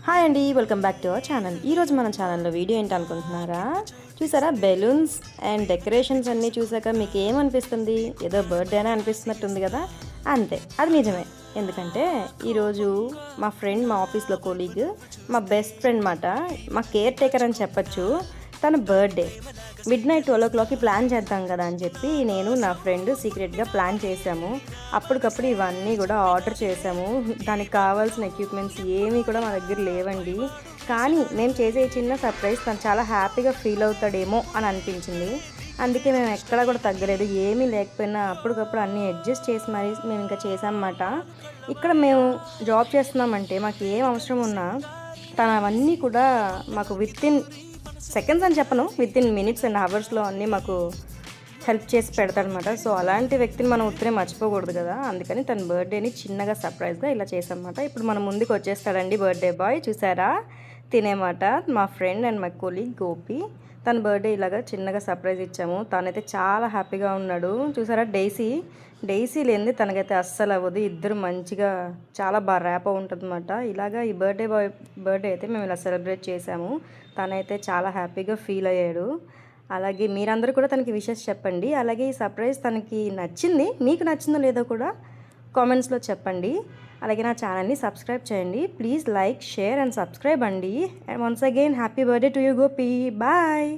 Hi అండి, welcome back to our channel. ఈరోజు మన ఛానల్లో వీడియో ఏంటి అనుకుంటున్నారా? చూసారా, బెలూన్స్ అండ్ డెకరేషన్స్ అన్నీ చూసాక మీకు ఏమనిపిస్తుంది? ఏదో బర్త్డే అని అనిపిస్తున్నట్టుంది కదా. అంతే, అది నిజమే. ఎందుకంటే ఈరోజు మా ఫ్రెండ్, మా ఆఫీస్లో కొలీగ్, మా బెస్ట్ ఫ్రెండ్ మాట, మా కేర్ టేకర్ అని చెప్పచ్చు, తన బర్త్డే. మిడ్నైట్ 12 o'clockకి ప్లాన్ చేద్దాం కదా అని చెప్పి నేను నా ఫ్రెండ్ సీక్రెట్గా ప్లాన్ చేసాము. అప్పటికప్పుడు ఇవన్నీ కూడా ఆర్డర్ చేసాము. దానికి కావాల్సిన ఎక్విప్మెంట్స్ ఏమీ కూడా మా దగ్గర లేవండి. కానీ మేము చేసే చిన్న సర్ప్రైజ్ తను చాలా హ్యాపీగా ఫీల్ అవుతాడేమో అని అనిపించింది. అందుకే మేము ఎక్కడా కూడా తగ్గలేదు. ఏమీ లేకపోయినా అప్పటికప్పుడు అన్నీ అడ్జస్ట్ చేసి మరీ మేము ఇంకా చేసామన్నమాట. ఇక్కడ మేము జాబ్ చేస్తున్నామంటే మాకు ఏం అవసరం ఉన్నా తను అవన్నీ కూడా మాకు వితిన్ సెకండ్స్ అని చెప్పను, వితిన్ మినిట్స్ అండ్ అవర్స్లో అన్నీ మాకు హెల్ప్ చేసి పెడతాడనమాట. సో అలాంటి వ్యక్తిని మనం ఉత్తరే మర్చిపోకూడదు కదా. అందుకని తన బర్త్డేని చిన్నగా సర్ప్రైజ్గా ఇలా చేసామన్నమాట. ఇప్పుడు మన ముందుకు వచ్చేస్తాడండి బర్త్డే బాయ్. చూసారా, తినేమాట మా friend and my colleague Gopi. తన బర్త్డే ఇలాగా చిన్నగా సర్ప్రైజ్ ఇచ్చాము. తనైతే చాలా హ్యాపీగా ఉన్నాడు. చూసారా, డైసీ లేనిది తనకైతే అస్సలు అవ్వదు. ఇద్దరు మంచిగా చాలా బాగా ర్యాప్ ఉంటుందన్నమాట. ఇలాగా ఈ బర్త్డే అయితే మేము ఇలా సెలబ్రేట్ చేసాము. తనైతే చాలా హ్యాపీగా ఫీల్ అయ్యాడు. అలాగే మీరందరూ కూడా తనకి విషెస్ చెప్పండి. అలాగే ఈ సర్ప్రైజ్ తనకి నచ్చింది, మీకు నచ్చిందో లేదో కూడా కామెంట్స్లో చెప్పండి. అలాగే నా ఛానల్ని సబ్స్క్రైబ్ చేయండి. Please like, share and subscribe అండి. And once again happy birthday to you Gopi. Bye.